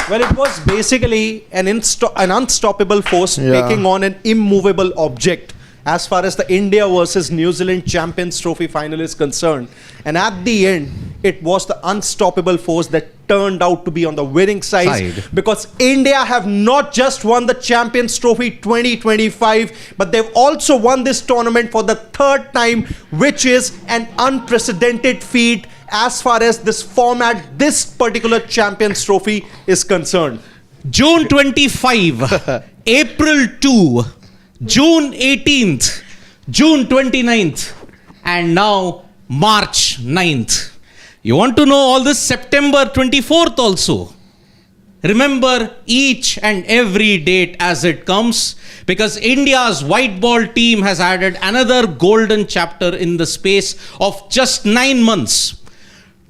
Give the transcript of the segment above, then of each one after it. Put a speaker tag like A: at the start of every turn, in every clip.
A: Well, it was basically an unstoppable force taking on an immovable object as far as the India versus New Zealand Champions Trophy final is concerned. And at the end, it was the unstoppable force that turned out to be on the winning side. Because India have not just won the Champions Trophy 2025, but they've also won this tournament for the third time, which is an unprecedented feat as far as this format, this particular Champions Trophy is concerned.
B: June 25, April 2, June 18th, June 29th, and now March 9th. You want to know all this? September 24th also. Remember each and every date as it comes, because India's white ball team has added another golden chapter in the space of just 9 months.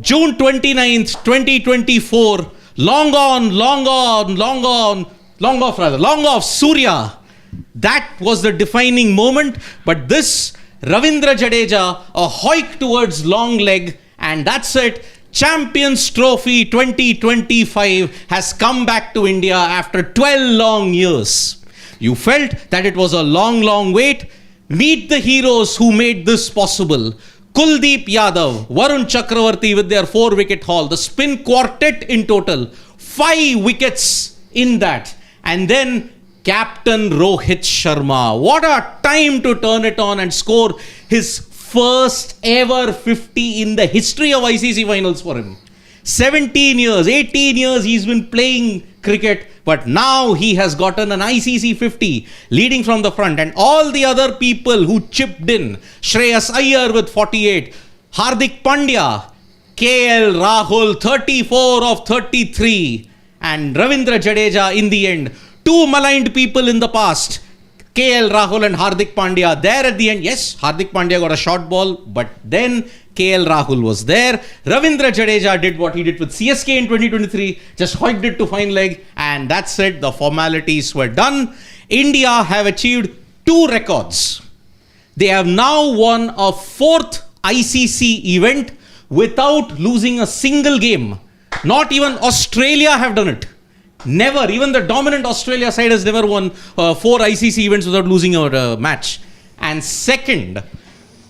B: June 29th, 2024, long off Surya. That was the defining moment. But this, Ravindra Jadeja, a hoik towards long leg, and that's it. Champions Trophy 2025 has come back to India after 12 long years. You felt that it was a long wait. Meet the heroes who made this possible. Kuldeep Yadav, Varun Chakravarti with their 4-wicket haul, the spin quartet in total, 5 wickets in that. And then Captain Rohit Sharma. What a time to turn it on and score his first ever 50 in the history of ICC finals for him. 17 years, 18 years he's been playing cricket, but now he has gotten an ICC 50 leading from the front, and all the other people who chipped in, Shreyas Iyer with 48, Hardik Pandya, KL Rahul 34 of 33, and Ravindra Jadeja in the end. Two maligned people in the past, KL Rahul and Hardik Pandya, there at the end. Yes, Hardik Pandya got a short ball, but then KL Rahul was there. Ravindra Jadeja did what he did with CSK in 2023, just hoiked it to fine leg, and that's it. The formalities were done. India have achieved 2 records. They have now won a 4th ICC event without losing a single game. Not even Australia have done it. Never. Even the dominant Australia side has never won 4 ICC events without losing a match. And second,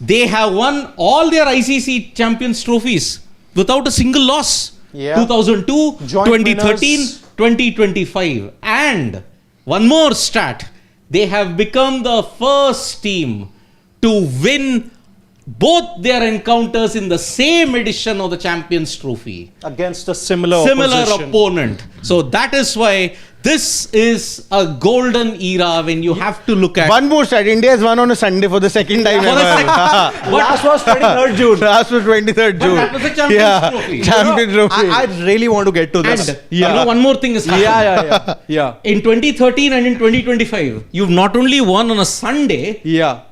B: they have won all their ICC Champions trophies without a single loss. 2002, 2013, 2025. And one more stat. They have become the first team to win both their encounters in the same edition of the Champions Trophy
A: against a similar
B: opponent. So that is why this is a golden era when you have to look at...
C: One more stat. India has won on a Sunday for the second time ever.
A: Last was 23rd June.
C: Last was 23rd June.
B: But that was a Champions Trophy.
C: Champions Trophy.
A: I really want to get to this.
B: And you know, one more thing is happening.
A: Yeah.
B: In 2013 and in 2025, you've not only won on a Sunday,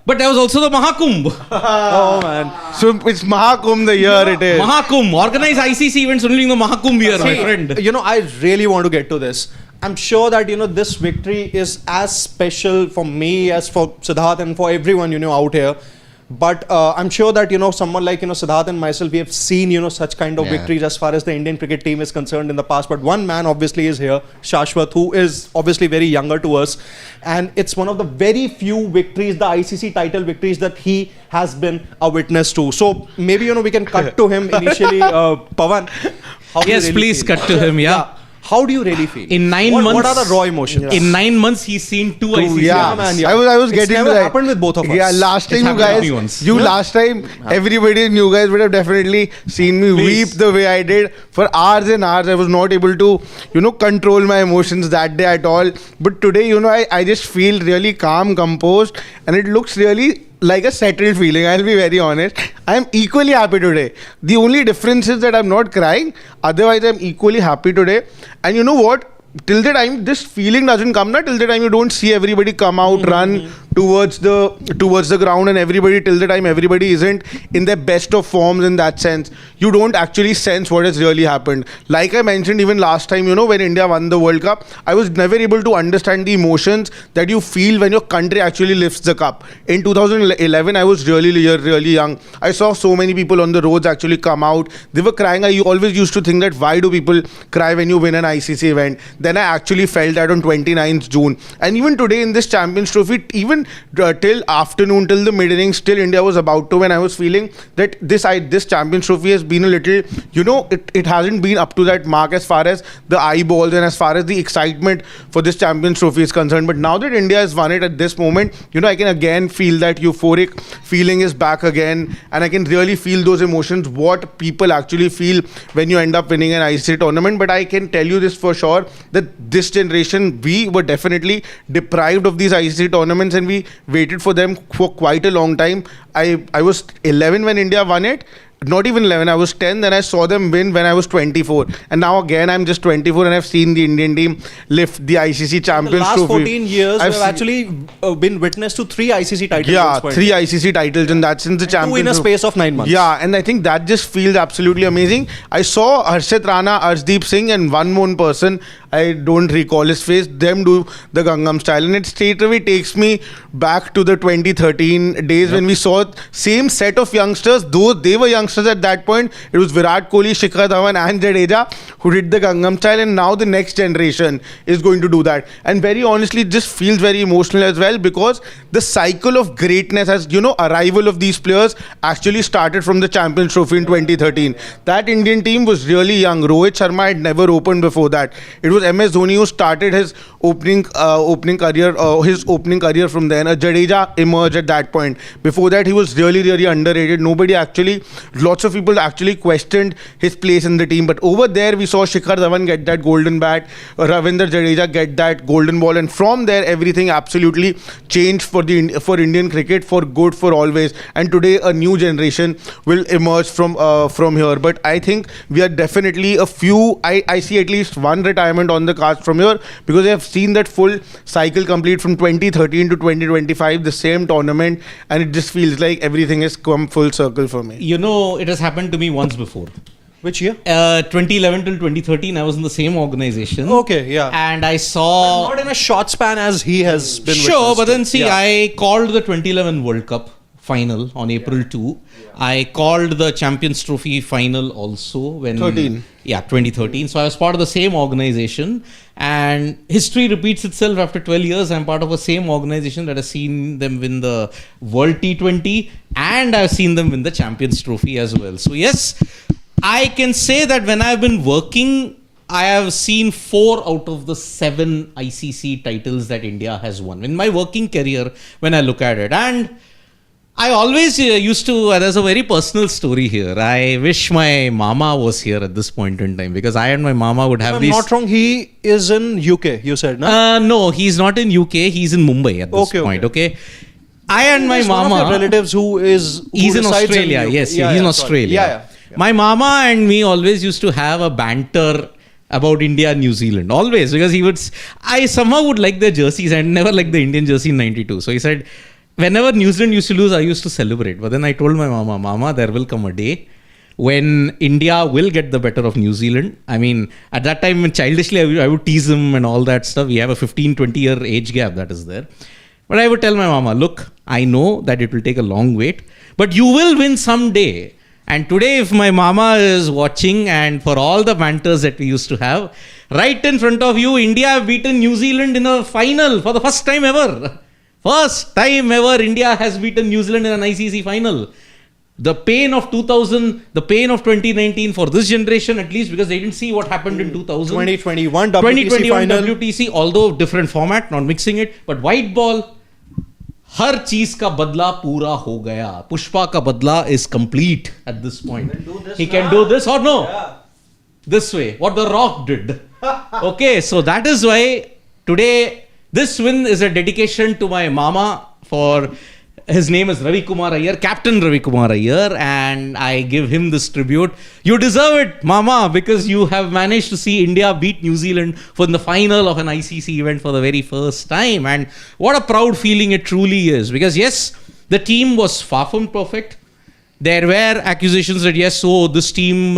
B: but there was also the Mahakumbh.
A: Oh man.
C: So it's Mahakumbh the year it is.
B: Mahakumbh. Organized ICC events only in the Mahakumbh year, my friend.
A: You know, I really want to get to this. I'm sure that, this victory is as special for me as for Siddharth and for everyone, out here. But I'm sure that, someone like, Siddharth and myself, we have seen, such kind of victories as far as the Indian cricket team is concerned in the past. But one man obviously is here, Shashwat, who is obviously very younger to us. And it's one of the very few victories, the ICC title victories that he has been a witness to. So maybe, we can cut to him initially, Pawan.
B: Yes, please cut to him,
A: How do you really feel?
B: In 9 months,
A: what are the raw emotions?
B: In 9 months, he's seen 2 ICC.
C: I was getting to that.
A: It's happened with both of us.
C: Yeah, last time last time, everybody and you guys would have definitely seen me weep the way I did. For hours and hours, I was not able to, control my emotions that day at all. But today, I just feel really calm, composed, and it looks really like a settled feeling. I'll be very honest. I'm equally happy today. The only difference is that I'm not crying. Otherwise, I'm equally happy today. And you know what? Till the time this feeling doesn't come, till the time you don't see everybody come out, run towards the ground, and everybody till the time everybody isn't in their best of forms in that sense, you don't actually sense what has really happened. Like I mentioned even last time, when India won the World Cup, I was never able to understand the emotions that you feel when your country actually lifts the cup. In 2011, I was really young. I saw so many people on the roads actually come out. They were crying. I always used to think that why do people cry when you win an ICC event? Then I actually felt that on 29th June. And even today in this Champions Trophy, even till afternoon, till the mid-innings, till India was about to win, I was feeling that this Champions Trophy has been a little, it hasn't been up to that mark as far as the eyeballs and as far as the excitement for this Champions Trophy is concerned. But now that India has won it at this moment, I can again feel that euphoric feeling is back again, and I can really feel those emotions, what people actually feel when you end up winning an ICC tournament. But I can tell you this for sure, that this generation, we were definitely deprived of these ICC tournaments, and we waited for them for quite a long time. I was 11 when India won it. Not even 11, I was 10, then I saw them win when I was 24. And now again, I'm just 24 and I've seen the Indian team lift the ICC Champions Trophy.
A: The last 14 years, we've actually been witness to 3 ICC titles.
C: Yeah, 3 ICC titles, and that's since the Champions
A: Trophy. 2 in a space of 9 months.
C: Yeah, and I think that just feels absolutely amazing. I saw Harshit Rana, Arshdeep Singh and one more person, I don't recall his face, them do the Gangnam Style. And it straight away takes me back to the 2013 days when we saw same set of youngsters, though they were youngsters at that point. It was Virat Kohli, Shikhar Dhawan and Jadeja who did the Gangnam Style, and now the next generation is going to do that. And very honestly, it just feels very emotional as well, because the cycle of greatness as, arrival of these players actually started from the Champions Trophy in 2013. That Indian team was really young. Rohit Sharma had never opened before that. It was MS Dhoni who started his opening career from then. Jadeja emerged at that point. Before that, he was really underrated. Lots of people actually questioned his place in the team. But over there, we saw Shikhar Dhawan get that golden bat, Ravindra Jadeja get that golden ball, and from there, everything absolutely changed for Indian cricket, for good, for always. And today, a new generation will emerge from here. But I think we are definitely a few. I see at least one retirement on the cards from here, because I have seen that full cycle complete from 2013 to 2025, the same tournament, and it just feels like everything has come full circle for me.
B: It has happened to me once before.
A: Which year?
B: 2011 till 2013, I was in the same organization.
A: Okay, yeah.
B: And I saw...
A: Not in a short span as he has been.
B: Sure, but then I called the 2011 World Cup final on April 2. I called the Champions Trophy final also when... 2013. So I was part of the same organization, and history repeats itself after 12 years. I'm part of the same organization that has seen them win the World T20, and I've seen them win the Champions Trophy as well. So yes, I can say that when I've been working, I have seen 4 out of the 7 ICC titles that India has won in my working career when I look at it. And I always used to, there's a very personal story here. I wish my mama was here at this point in time, because I and my mama would have these...
A: If I'm not wrong, he is in UK, you said, no?
B: No, he's not in UK. He's in Mumbai at this point, okay? I and my mama...
A: One of your relatives
B: he's in Australia, yes. He's in Australia. My mama and me always used to have a banter about India and New Zealand. Always, because I somehow would like their jerseys and never liked the Indian jersey in 92. So he said... Whenever New Zealand used to lose, I used to celebrate. But then I told my mama, there will come a day when India will get the better of New Zealand. I mean, at that time, childishly, I would tease him and all that stuff. We have a 15-20 year age gap that is there. But I would tell my mama, look, I know that it will take a long wait, but you will win someday. And today, if my mama is watching, and for all the banters that we used to have, right in front of you, India have beaten New Zealand in a final for the first time ever. First time ever India has beaten New Zealand in an ICC final. The pain of 2000, the pain of 2019 for this generation at least, because they didn't see what happened in 2000.
A: 2021 WTC final.
B: WTC, although different format, not mixing it. But white ball, हर चीज का बदला पूरा हो गया. Pushpa का बदला is complete at this point. He can do this or no? Yeah. This way, what The Rock did. Okay, so that is why today... This win is a dedication to my mama for His name is Ravi Kumar Iyer, Captain Ravi Kumar Iyer, and I give him this tribute. You deserve it, Mama, because you have managed to see India beat New Zealand for the final of an ICC event for the very first time. And what a proud feeling it truly is. Because yes, the team was far from perfect. There were accusations that yes, this team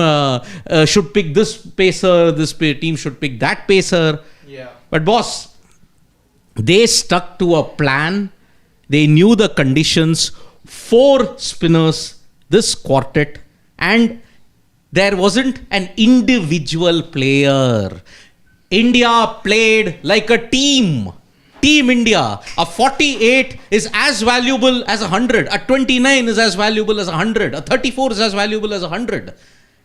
B: should pick this pacer, this team should pick that pacer.
A: Yeah.
B: But boss, they stuck to a plan. They knew the conditions, 4 spinners, this quartet, and there wasn't an individual player. India played like a team. Team India. A 48 is as valuable as 100. A 29 is as valuable as 100. A 34 is as valuable as 100.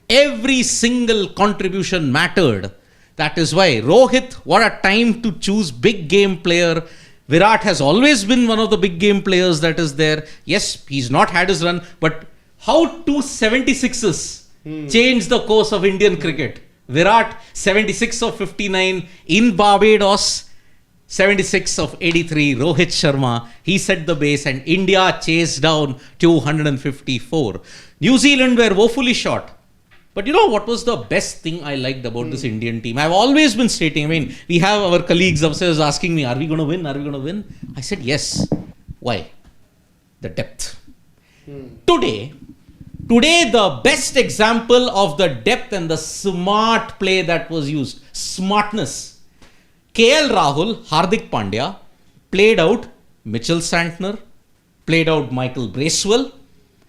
B: Every single contribution mattered. That is why Rohit, what a time to choose big game player. Virat has always been one of the big game players that is there. Yes, he's not had his run, but how 2 76s changed the course of Indian cricket? Virat, 76 of 59 in Barbados, 76 of 83, Rohit Sharma. He set the base and India chased down 254. New Zealand were woefully short. But you know what was the best thing I liked about this Indian team? I've always been stating, I mean, we have our colleagues upstairs asking me, are we going to win? Are we going to win? I said, yes. Why? The depth. Today, the best example of the depth and the smart play that was used, smartness. KL Rahul, Hardik Pandya played out Mitchell Santner, played out Michael Bracewell,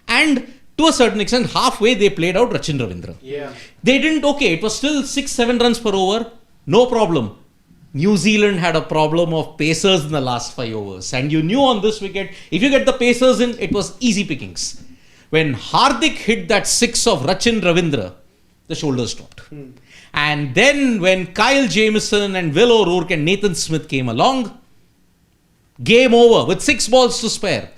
B: and to a certain extent, halfway they played out Rachin Ravindra.
A: Yeah.
B: They didn't, it was still 6-7 runs per over, no problem. New Zealand had a problem of pacers in the last 5 overs. And you knew on this wicket, if you get the pacers in, it was easy pickings. When Hardik hit that 6 of Rachin Ravindra, the shoulders dropped. And then when Kyle Jamieson and Will O'Rourke and Nathan Smith came along, game over with 6 balls to spare.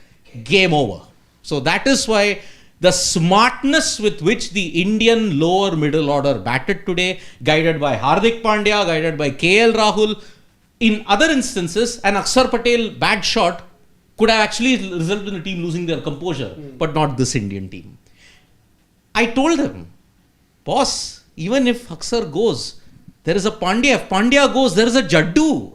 B: Game over. So that is why the smartness with which the Indian lower middle order batted today, guided by Hardik Pandya, guided by KL Rahul, in other instances, an Akshar Patel bad shot could have actually resulted in the team losing their composure, but not this Indian team. I told them, boss, even if Akshar goes, there is a Pandya. If Pandya goes, there is a Jaddu.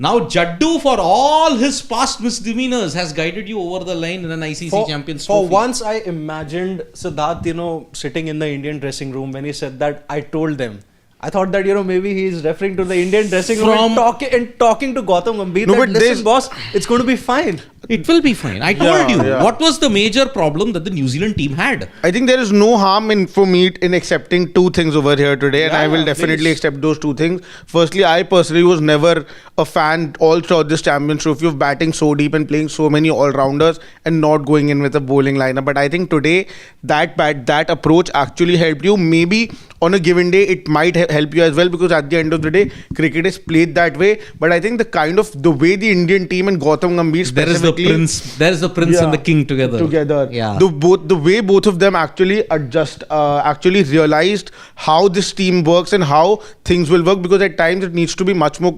B: Now, Jaddu, for all his past misdemeanors, has guided you over the line in an ICC Champions Trophy.
A: For once, I imagined Siddharth, sitting in the Indian dressing room when he said that. I told them. I thought that, maybe he is referring to the Indian dressing room and talking to Gautam Gambhir. No, but listen, boss, it's going to be fine.
B: It will be fine. I told you. What was the major problem that the New Zealand team had?
C: I think there is no harm for me in accepting 2 things over here today, and I will definitely accept those 2 things. Firstly, I personally was never a fan all throughout this Champions Trophy of batting so deep and playing so many all-rounders and not going in with a bowling lineup. But I think today that approach actually helped you. Maybe on a given day it might help you as well, because at the end of the day, cricket is played that way. But I think the way the Indian team and Gautam Gambhir specifically,
B: there is the prince and the king together. Yeah.
C: The way both of them actually actually realized how this team works and how things will work, because at times it needs to be much more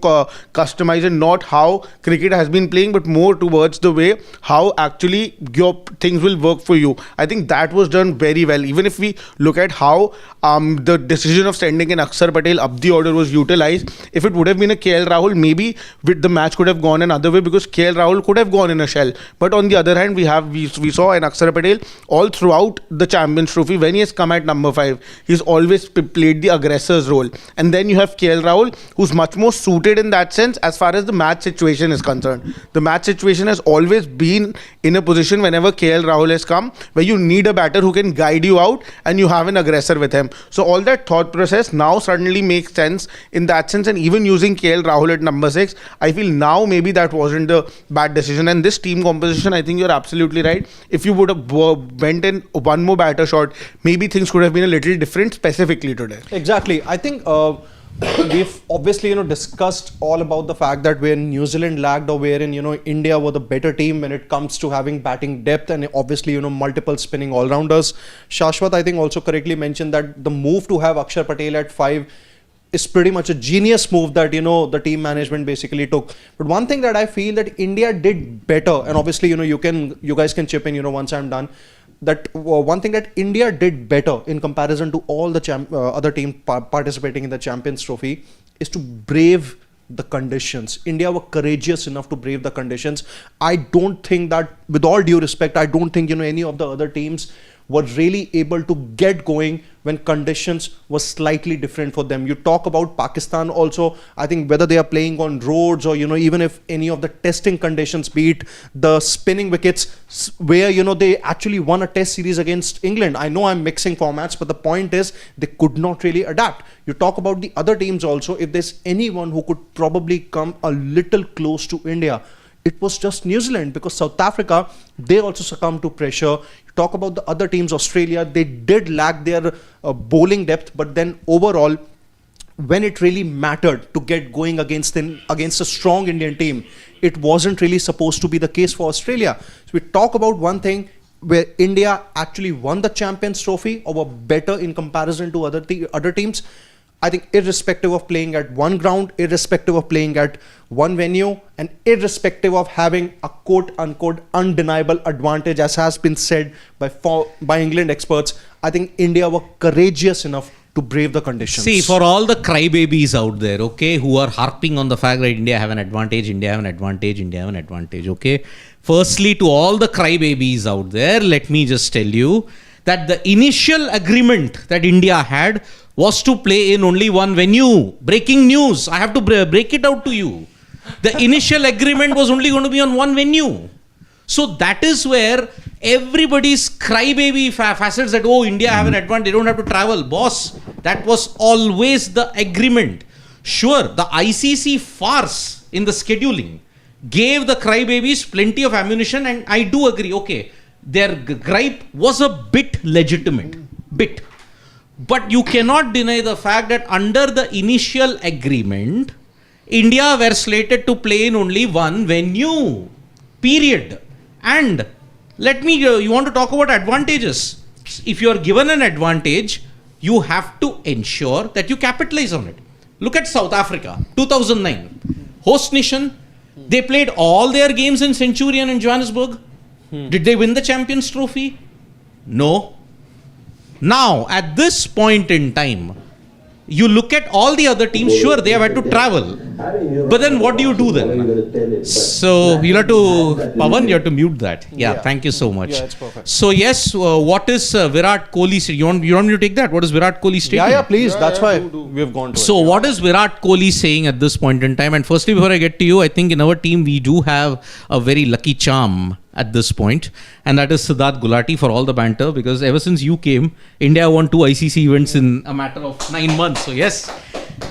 C: customized and not how cricket has been playing, but more towards the way how actually your things will work for you. I think that was done very well. Even if we look at how the decision of sending an Akshar Patel up the order was utilized, if it would have been a KL Rahul, maybe the match could have gone another way, because KL Rahul could have gone in a shell. But on the other hand, we saw an Akshar Patel all throughout the Champions Trophy. When he has come at number 5, he's always played the aggressor's role. And then you have KL Rahul, who's much more suited in that sense as far as the match situation is concerned. The match situation has always been in a position whenever KL Rahul has come, where you need a batter who can guide you out and you have an aggressor with him. So all that thought process now suddenly makes sense in that sense. And even using KL Rahul at number 6, I feel now maybe that wasn't a bad decision. And this team composition, I think you're absolutely right. If you would have went in one more batter shot, maybe things could have been a little different specifically today.
A: Exactly. I think we've obviously discussed all about the fact that when New Zealand lagged, or wherein India were the better team when it comes to having batting depth and obviously multiple spinning all-rounders. Shashwat, I think, also correctly mentioned that the move to have Akshar Patel at 5 is pretty much a genius move that, the team management basically took. But one thing that I feel that India did better, and obviously, you guys can chip in, once I'm done, that one thing that India did better in comparison to all the other teams participating in the Champions Trophy is to brave the conditions. India were courageous enough to brave the conditions. I don't think that, with all due respect, I don't think, any of the other teams were really able to get going when conditions were slightly different for them. You talk about Pakistan also. I think whether they are playing on roads or, even if any of the testing conditions, be it the spinning wickets where, they actually won a test series against England. I know I'm mixing formats, but the point is they could not really adapt. You talk about the other teams also. If there's anyone who could probably come a little close to India, it was just New Zealand, because South Africa, they also succumbed to pressure. You talk about the other teams, Australia, they did lack their bowling depth, but then overall, when it really mattered to get going against a strong Indian team, it wasn't really supposed to be the case for Australia. So we talk about one thing where India actually won the Champions Trophy or were better in comparison to other teams. I think irrespective of playing at one ground, irrespective of playing at one venue, and irrespective of having a quote-unquote undeniable advantage, as has been said by England experts, I think India were courageous enough to brave the conditions.
B: See, for all the crybabies out there, okay, who are harping on the fact that India have an advantage, okay. Firstly, to all the crybabies out there, let me just tell you that the initial agreement that India had was to play in only one venue. Breaking news. I have to break it out to you. The initial agreement was only going to be on one venue. So that is where everybody's crybaby facets that, India have an advantage, they don't have to travel. Boss, that was always the agreement. Sure, the ICC farce in the scheduling gave the crybabies plenty of ammunition, and I do agree, okay, their gripe was a bit legitimate. But you cannot deny the fact that under the initial agreement, India were slated to play in only one venue. Period. And you want to talk about advantages. If you are given an advantage, you have to ensure that you capitalize on it. Look at South Africa, 2009. Host nation, they played all their games in Centurion in Johannesburg. Did they win the Champions Trophy? No. Now, at this point in time, you look at all the other teams, sure, they have had to travel. But then what do you do then? So, you'll have to, Pawan, you have to mute that. Yeah, thank you so much.
A: Yeah, it's perfect.
B: So, yes, what is Virat Kohli? You want me to take that? What is Virat Kohli statement?
A: Yeah, please. That's why we've gone to it.
B: So, what is Virat Kohli saying at this point in time? And firstly, before I get to you, I think in our team, we do have a very lucky charm at this point, and that is Siddharth Gulati, for all the banter, because ever since you came, India won 2 ICC events in a matter of 9 months. So yes,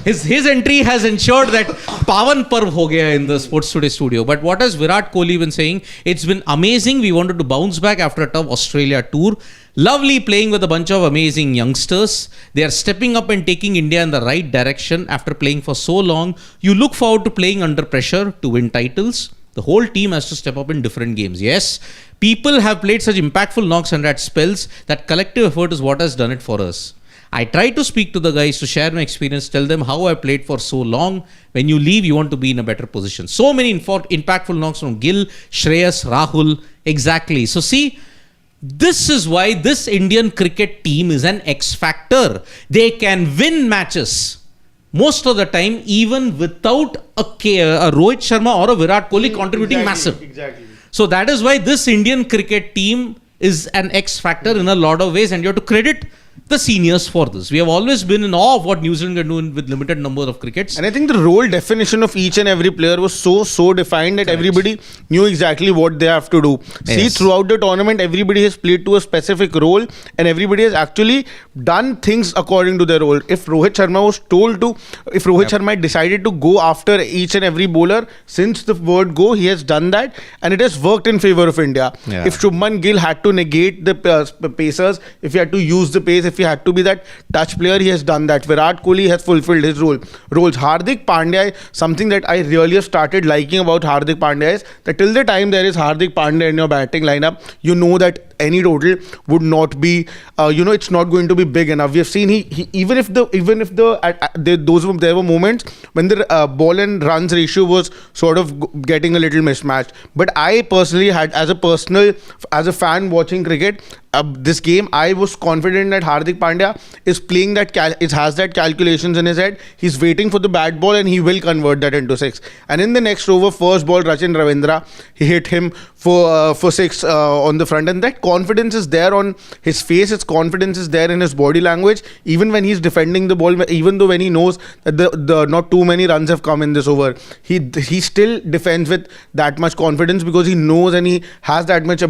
B: his entry has ensured that Pavan Parv ho gaya in the Sports Today studio. But what has Virat Kohli been saying? It's been amazing. We wanted to bounce back after a tough Australia tour. Lovely playing with a bunch of amazing youngsters. They are stepping up and taking India in the right direction after playing for so long. You look forward to playing under pressure to win titles. The whole team has to step up in different games. Yes, people have played such impactful knocks and at spells that collective effort is what has done it for us. I try to speak to the guys to share my experience, tell them how I played for so long. When you leave, you want to be in a better position. So many impactful knocks from Gill, Shreyas, Rahul. Exactly. So see, this is why this Indian cricket team is an X factor. They can win matches most of the time, even without a Rohit Sharma or a Virat Kohli contributing massive.
C: Exactly.
B: So that is why this Indian cricket team is an X factor in a lot of ways, and you have to credit the seniors for this. We have always been in awe of what New Zealand can do with limited number of crickets.
C: And I think the role definition of each and every player was so defined that everybody knew exactly what they have to do. See, throughout the tournament, everybody has played to a specific role, and everybody has actually done things according to their role. If Rohit Sharma had decided to go after each and every bowler, since the word go, he has done that, and it has worked in favor of India.
B: Yeah.
C: If Shubman Gill had to negate the pacers, if he had to use the pace, if he had to be that touch player, he has done that. Virat Kohli has fulfilled his roles. Hardik Pandya, something that I really have started liking about Hardik Pandya is that till the time there is Hardik Pandya in your batting lineup, you know that any total would not be, it's not going to be big enough. We have seen he even if there were moments when the ball and runs ratio was sort of getting a little mismatched. But I personally had, as a fan watching cricket, this game, I was confident that Hardik Pandya is playing has that calculations in his head. He's waiting for the bat ball and he will convert that into 6. And in the next over, first ball, Rachin Ravindra, he hit him for 6 on the front. And that confidence is there on his face. His confidence is there in his body language. Even when he's defending the ball, even though when he knows that the not too many runs have come in this over, he still defends with that much confidence because he knows and he has that much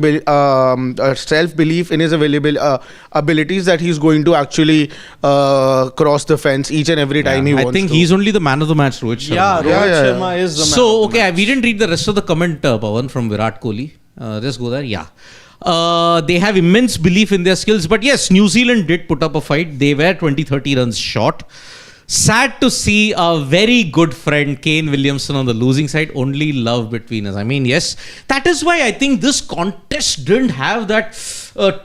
C: self-belief in his abilities that he's going to actually cross the fence each and every time he wants to.
B: I think he's only the man of the match, Rohit Sharma.
A: Yeah, Rohit Sharma is the man
B: So,
A: of the match.
B: we didn't read the rest of the comment, Pawan, from Virat Kohli. Just go there. Yeah. They have immense belief in their skills. But yes, New Zealand did put up a fight. They were 20-30 runs short. Sad to see a very good friend, Kane Williamson, on the losing side. Only love between us. I mean, yes. That is why I think this contest didn't have that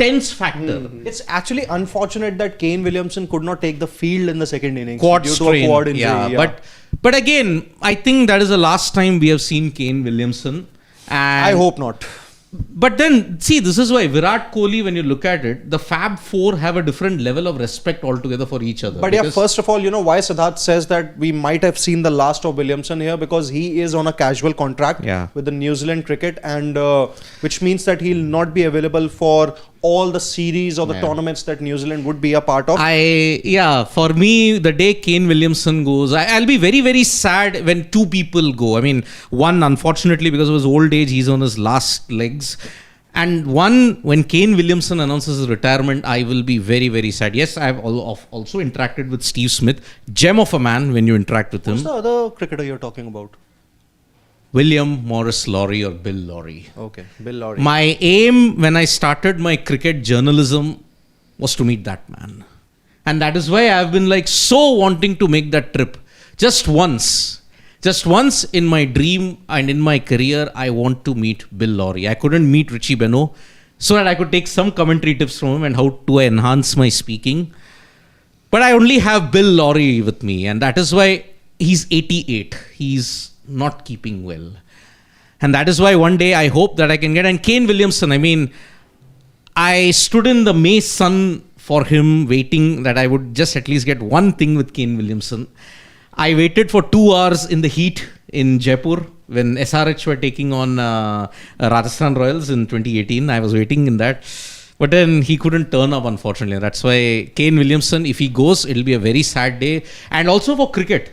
B: tense factor.
A: It's actually unfortunate that Kane Williamson could not take the field in the second innings
B: Quad
A: due
B: strain.
A: to a quad injury.
B: Yeah. But again, I think that is the last time we have seen Kane Williamson. And
A: I hope not.
B: But then, see, this is why Virat Kohli, when you look at it, the Fab Four have a different level of respect altogether for each other.
A: But yeah, first of all, why Siddharth says that we might have seen the last of Williamson here, because he is on a casual contract with the New Zealand cricket, and which means that he'll not be available for all the series or the tournaments that New Zealand would be a part of.
B: For me, the day Kane Williamson goes, I'll be very, very sad when two people go. I mean, one, unfortunately, because of his old age, he's on his last legs. And one, when Kane Williamson announces his retirement, I will be very, very sad. Yes, I've also interacted with Steve Smith. Gem of a man when you interact with him.
A: Who's the other cricketer you're talking about?
B: William Morris Lawrie or Bill Lawrie.
A: Okay, Bill Lawrie.
B: My aim when I started my cricket journalism was to meet that man. And that is why I've been so wanting to make that trip. Just once in my dream and in my career, I want to meet Bill Lawrie. I couldn't meet Richie Benaud so that I could take some commentary tips from him and how to enhance my speaking. But I only have Bill Lawrie with me, and that is why he's 88. He's not keeping well. And that is why one day I hope that I can get. And Kane Williamson, I mean, I stood in the May sun for him, waiting that I would just at least get one thing with Kane Williamson. I waited for 2 hours in the heat in Jaipur when SRH were taking on Rajasthan Royals in 2018. I was waiting in that. But then he couldn't turn up, unfortunately. That's why Kane Williamson, if he goes, it'll be a very sad day. And also for cricket.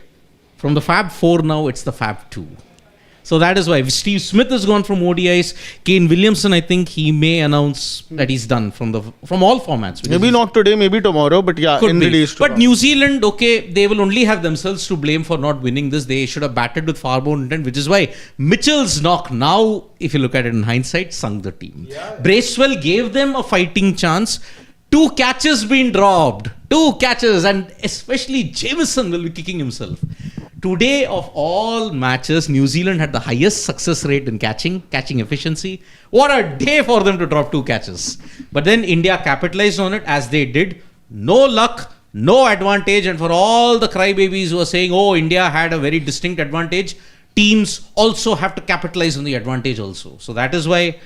B: From the Fab 4 now, it's the Fab 2. So that is why Steve Smith has gone from ODIs. Kane Williamson, I think he may announce that he's done from all formats.
C: Maybe not today, maybe tomorrow, but yeah, in the days to come.
B: But New Zealand, they will only have themselves to blame for not winning this. They should have batted with far more intent, which is why Mitchell's knock now, if you look at it in hindsight, sunk the team. Bracewell gave them a fighting chance. 2 catches been dropped. 2 catches, and especially Jamieson will be kicking himself. Today, of all matches, New Zealand had the highest success rate in catching efficiency. What a day for them to drop 2 catches. But then India capitalized on it as they did. No luck, no advantage. And for all the crybabies who are saying, India had a very distinct advantage, teams also have to capitalize on the advantage also. So that is why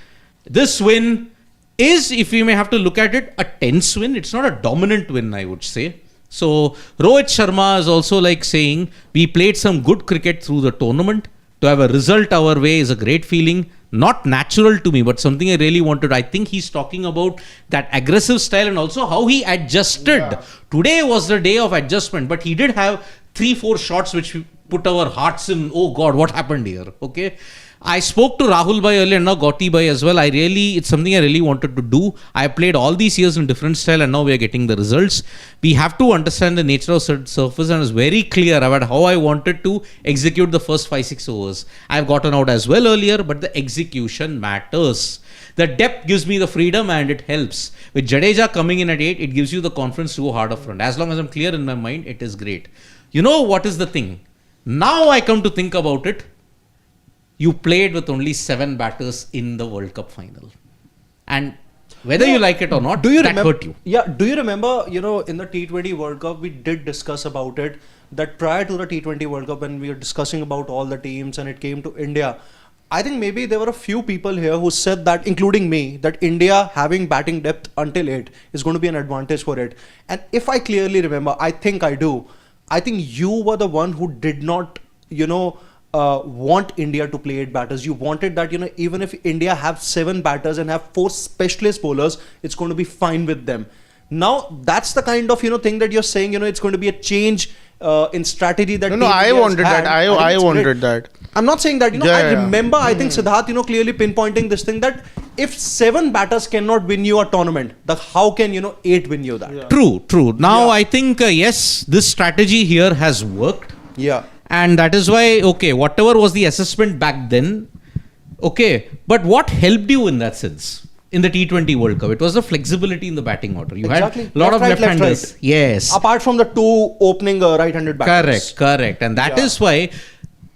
B: this win is, if we may have to look at it, a tense win. It's not a dominant win, I would say. So Rohit Sharma is also saying, we played some good cricket through the tournament. To have a result our way is a great feeling. Not natural to me, but something I really wanted. I think he's talking about that aggressive style and also how he adjusted. Yeah. Today was the day of adjustment, but he did have 3-4 shots which put our hearts in, oh God, what happened here? Okay. I spoke to Rahul Bhai earlier and now Gauti Bhai as well. It's something I really wanted to do. I played all these years in different style and now we are getting the results. We have to understand the nature of surface, and it's very clear about how I wanted to execute the first 5-6 overs. I've gotten out as well earlier, but the execution matters. The depth gives me the freedom and it helps. With Jadeja coming in at 8, it gives you the confidence to go hard up front. As long as I'm clear in my mind, it is great. You know what is the thing? Now I come to think about it. You played with only 7 batters in the World Cup final. And Whether you like it or not,
A: do you
B: that
A: remember,
B: hurt you.
A: Yeah, do you remember, in the T20 World Cup, we did discuss about it, that prior to the T20 World Cup, when we were discussing about all the teams and it came to India, I think maybe there were a few people here who said that, including me, that India having batting depth until 8 is going to be an advantage for it. And if I clearly remember, I think I do, I think you were the one who did not, want India to play 8 batters. You wanted that, even if India have 7 batters and have 4 specialist bowlers, it's going to be fine with them. Now, that's the kind of, thing that you're saying, it's going to be a change in strategy that
C: No, I wanted that. I wanted that.
A: I'm not saying that, I remember, I think Siddharth, clearly pinpointing this thing that if 7 batters cannot win you a tournament, how can, 8 win you that?
C: Yeah.
B: True. Now, I think, yes, this strategy here has worked.
A: Yeah.
B: And that is why, okay, whatever was the assessment back then, okay, but what helped you in that sense? In the T20 World Cup, it was the flexibility in the batting order. You had a lot of left-handers.
A: Right.
B: Yes.
A: Apart from the 2 opening right-handed batters.
B: Correct. And that is why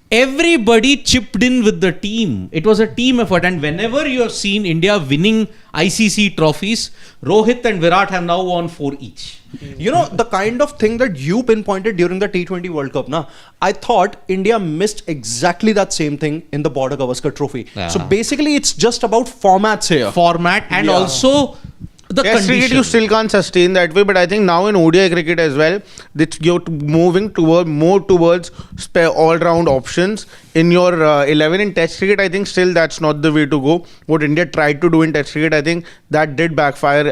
B: everybody chipped in with the team. It was a team effort. And whenever you have seen India winning ICC trophies, Rohit and Virat have now won 4 each.
A: The kind of thing that you pinpointed during the T20 World Cup, I thought India missed exactly that same thing in the Border Gavaskar Trophy.
B: Yeah.
A: So basically, it's just about formats here.
B: Format and also the
C: Test cricket
B: condition.
C: you still can't sustain that way, but I think now in ODI cricket as well, you're moving more towards all-round options in your 11 in Test cricket. I think still that's not the way to go. What India tried to do in Test cricket, I think that did backfire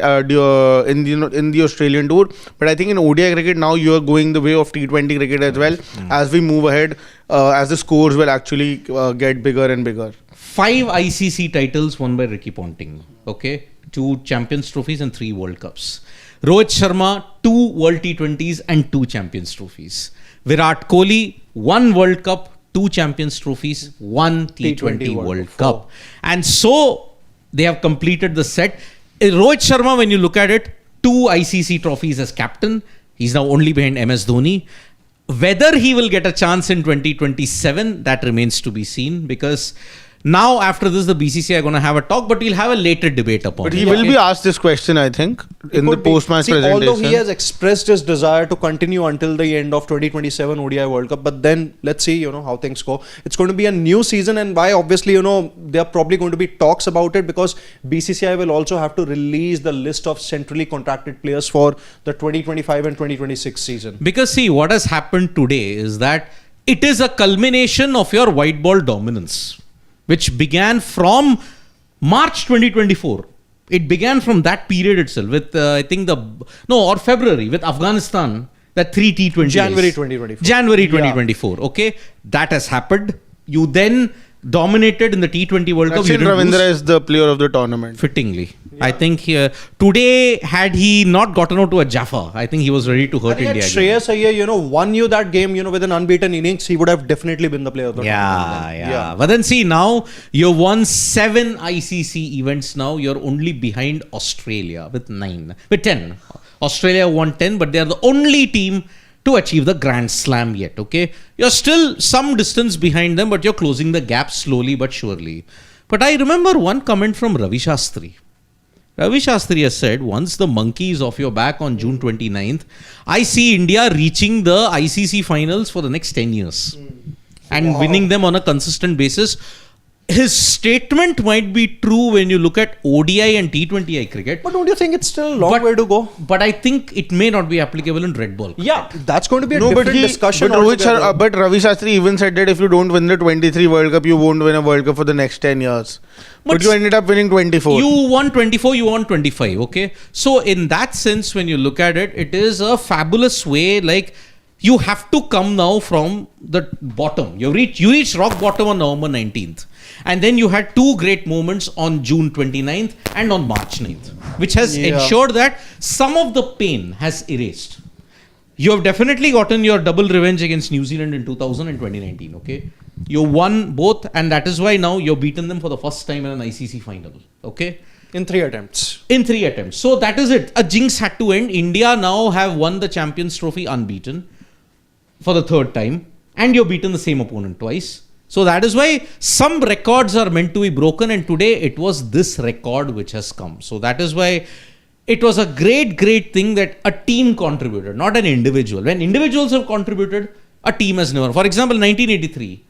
C: in the Australian tour. But I think in ODI cricket now you are going the way of T20 cricket as well. As we move ahead, as the scores will actually get bigger and bigger.
B: 5 ICC titles won by Ricky Ponting. Okay. 2 Champions Trophies and 3 World Cups. Rohit Sharma, 2 World T20s and 2 Champions Trophies. Virat Kohli, 1 World Cup, 2 Champions Trophies, 1 T20 World Cup. And so they have completed the set. Rohit Sharma, when you look at it, 2 ICC trophies as captain. He's now only behind MS Dhoni. Whether he will get a chance in 2027, that remains to be seen, because now, after this, the BCCI are going to have a talk, but we'll have a later debate upon it.
C: But he will be asked this question, I think, in the post-match presentation.
A: Although he has expressed his desire to continue until the end of 2027 ODI World Cup, but then let's see, how things go. It's going to be a new season, and why, obviously, there are probably going to be talks about it, because BCCI will also have to release the list of centrally contracted players for the 2025 and 2026 season.
B: Because see, what has happened today is that it is a culmination of your white ball dominance, which began from March 2024. It began from that period itself with, February with Afghanistan, that 3 T20s.
A: January 2024.
B: January 2024. Yeah. Okay. That has happened. You then dominated in the T20 World Cup.
C: Ravindra is the player of the tournament.
B: Fittingly. Yeah. I think today, had he not gotten out to a Jaffa, I think he was ready to hurt India.
A: Shreyas Iyer, won you that game, with an unbeaten innings, he would have definitely been the player of the tournament.
B: Yeah. But then see, now you've won 7 ICC events now. You're only behind Australia with 10. Australia won 10, but they are the only team to achieve the Grand Slam yet, okay? You're still some distance behind them, but you're closing the gap slowly but surely. But I remember one comment from Ravi Shastri. Ravi Shastri has said, once the monkey is off your back on June 29th, I see India reaching the ICC finals for the next 10 years and winning them on a consistent basis. His statement might be true when you look at ODI and T20I cricket.
A: But don't you think it's still a long way to go?
B: But I think it may not be applicable in red ball.
A: Yeah, that's going to be a different discussion.
C: But Ravi Shastri even said that if you don't win the 23 World Cup, you won't win a World Cup for the next 10 years. But you ended up winning 24.
B: You won 24, you won 25, okay? So in that sense, when you look at it, it is a fabulous way, like, you have to come now from the bottom. You reach rock bottom on November 19th. And then you had 2 great moments on June 29th and on March 9th, which has ensured that some of the pain has erased. You have definitely gotten your double revenge against New Zealand in 2000 and 2019, okay? You won both, and that is why now you've beaten them for the first time in an ICC final, okay?
A: In 3 attempts.
B: So that is it. A jinx had to end. India now have won the Champions Trophy unbeaten for the 3rd time, and you've beaten the same opponent twice. So that is why some records are meant to be broken, and today it was this record which has come. So that is why it was a great thing that a team contributed, not an individual. When individuals have contributed, a team has never. For example, 1983,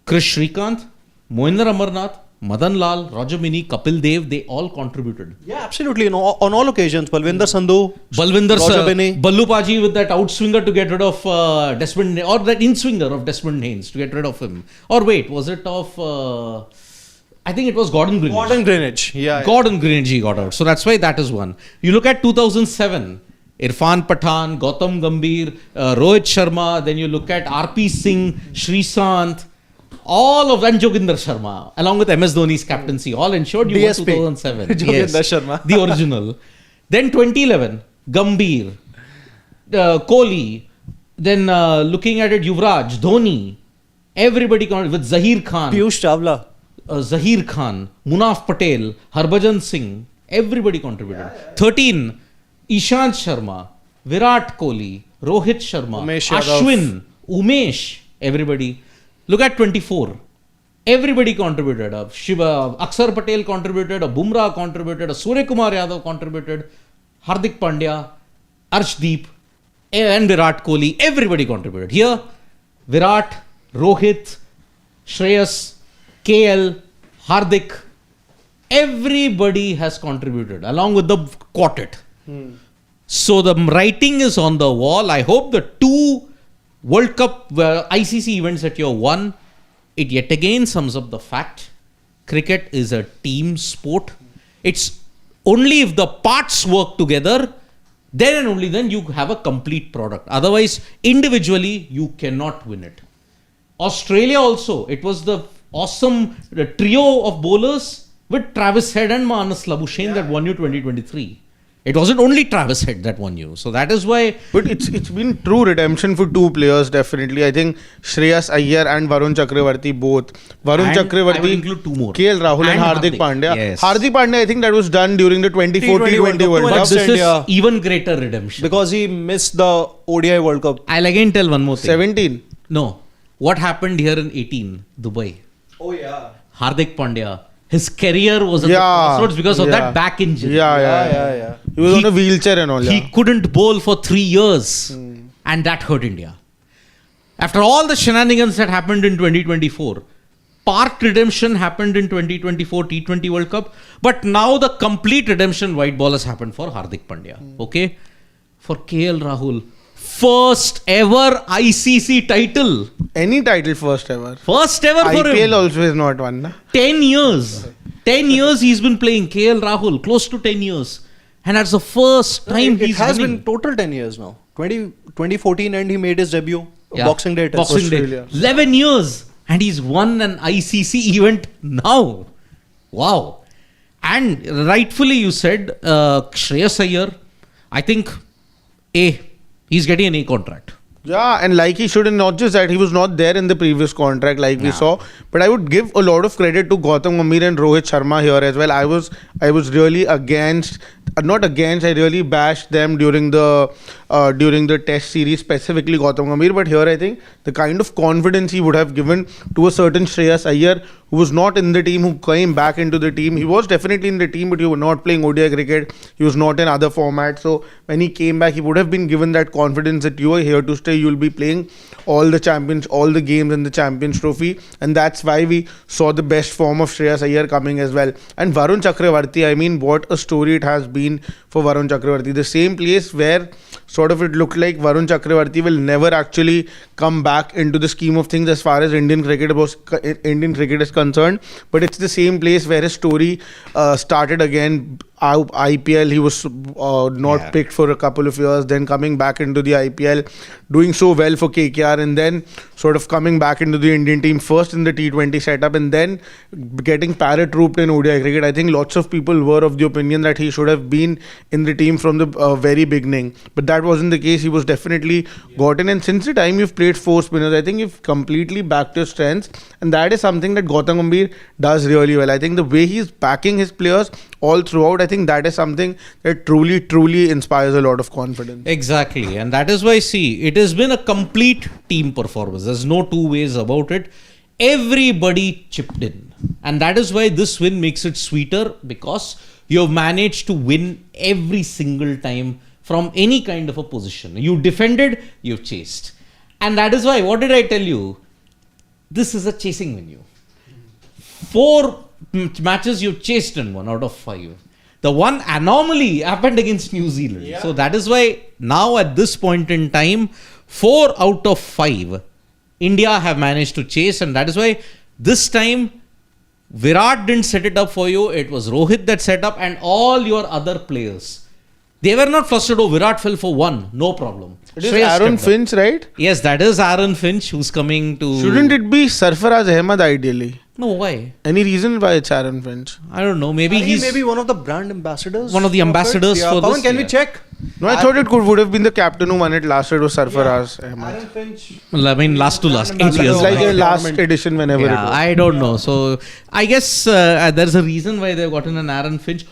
B: Chris Shrikant, Mohinder Amarnath, Madan Lal, Roger Mini, Kapil Dev, they all contributed.
A: Yeah, absolutely. On all occasions. Balwinder Sandhu,
B: Balwinder
A: Roger Binny.
B: Ballu Paji with that outswinger to get rid of Desmond, or that in-swinger of Desmond Haynes to get rid of him. Or wait, was it of... I think it was Gordon Greenidge.
A: Gordon Greenidge, yeah.
B: Gordon Greenidge he got out. So that's why that is one. You look at 2007, Irfan Pathan, Gautam Gambhir, Rohit Sharma, then you look at RP Singh, Shrikant, all of them, Joginder Sharma, along with MS Dhoni's captaincy, all ensured you won 2007.
A: Joginder Sharma.
B: The original. Then 2011, Gambhir, Kohli, then looking at it, Yuvraj, Dhoni, everybody with Zahir Khan.
A: Piyush Chawla.
B: Zahir Khan, Munaf Patel, Harbhajan Singh, everybody contributed. 13, Ishant Sharma, Virat Kohli, Rohit Sharma,
A: Umesh Yadav.
B: Ashwin, Umesh, everybody. Look at 24. Everybody contributed. Shiva, Aksar Patel contributed, Bumrah contributed, Surya Kumar Yadav contributed, Hardik Pandya, Arshdeep, and Virat Kohli. Everybody contributed. Here, Virat, Rohit, Shreyas, KL, Hardik, everybody has contributed along with the quartet. So the writing is on the wall. I hope the 2 World Cup ICC events that you have won, it yet again sums up the fact cricket is a team sport. It's only if the parts work together, then and only then you have a complete product. Otherwise, individually, you cannot win it. Australia also, it was the awesome trio of bowlers with Travis Head and Manas Labuschagne that won you 2023. It wasn't only Travis Head that won you. So that is why...
C: But it's been true redemption for 2 players, definitely. I think Shreyas Iyer and Varun Chakravarti both. Varun Chakravarti,
B: I will include 2 more.
C: KL Rahul and Hardik Pandya.
B: Yes.
C: Hardik Pandya, I think that was done during the 2014 T20 World
B: But
C: Cup.
B: this is
A: yeah.
B: even greater redemption.
A: Because he missed the ODI World Cup.
B: I'll again tell one more thing.
C: 17.
B: No. What happened here in 18, Dubai?
A: Oh, yeah.
B: Hardik Pandya. His career was at the
C: Yeah.
B: crossroads because of
C: Yeah.
B: that back injury.
C: Yeah. He was on a wheelchair and all.
B: He
C: Yeah.
B: couldn't bowl for 3 years. And that hurt India. After all the shenanigans that happened in 2024, part redemption happened in 2024 T20 World Cup. But now the complete redemption white ball has happened for Hardik Pandya. Okay? For KL Rahul, first ever ICC title.
C: Any title first ever.
B: First ever for him.
C: IPL also is not one. Na?
B: 10 years. 10 years he's been playing KL Rahul. Close to 10 years. And that's the first time
A: It
B: he's
A: has
B: winning.
A: been total 10 years now. 2014 and he made his debut.
B: Yeah.
A: Boxing Day. Test.
B: Boxing Day.
C: Australia.
B: 11 years. And he's won an ICC event now. Wow. And rightfully you said, Shreyas Iyer, I think he's getting an A contract.
C: Yeah, and like he should, and not just that, he was not there in the previous contract like we saw. But I would give a lot of credit to Gautam Gambhir and Rohit Sharma here as well. I was really against, not against, I really bashed them during the test series, specifically Gautam Gambhir. But here I think the kind of confidence he would have given to a certain Shreyas Iyer, who was not in the team, who came back into the team. He was definitely in the team, but he was not playing ODI cricket. He was not in other formats. So when he came back, he would have been given that confidence that you are here to stay. You'll be playing all the champions, all the games in the Champions Trophy. And that's why we saw the best form of Shreyas Iyer coming as well. And Varun Chakravarti, I mean, what a story it has been for Varun Chakravarti. The same place where sort of it looked like Varun Chakravarti will never actually come back into the scheme of things as far as Indian cricket is concerned. But it's the same place where his story started again. IPL, he was not picked for a couple of years, then coming back into the IPL, doing so well for KKR, and then sort of coming back into the Indian team first in the T20 setup, and then getting paratrooped in ODI cricket. I think lots of people were of the opinion that he should have been in the team from the very beginning, but that wasn't the case. He was definitely gotten, and since the time you've played 4 spinners, I think you've completely backed your strengths, and that is something that Gautam Gambhir does really well. I think the way he's backing his players all throughout, I think that is something that truly inspires a lot of confidence.
B: Exactly. And that is why, see, it has been a complete team performance. There's no two ways about it. everybody chipped in. And that is why this win makes it sweeter, because you have managed to win every single time from any kind of a position. You defended, you've chased. And that is why, what did I tell you? This is a chasing menu. 4 matches you've chased in 1 out of 5. The one anomaly happened against New Zealand. Yeah. So that is why now at this point in time, 4 out of 5, India have managed to chase. And that is why this time, Virat didn't set it up for you. It was Rohit that set up, and all your other players. They were not flustered. Oh, Virat fell for 1. No problem.
C: It is Aaron Finch, right?
B: Yes, that is Aaron Finch who's coming to...
C: Shouldn't it be Sarfaraz Ahmed ideally?
B: No, why?
C: Any reason why it's Aaron Finch?
B: I don't know. Maybe he's...
A: Maybe one of the brand ambassadors?
B: One of the ambassadors for
A: Pawan,
B: this.
A: can we check?
C: No, I thought it would have been the captain who won it last year. It was Sarfaraz Ahmed.
A: Aaron Finch.
B: Well, I mean, last 8 years.
C: It's like
A: a
C: a last edition whenever it was.
B: I don't know. So, I guess there's a reason why they've gotten an Aaron Finch.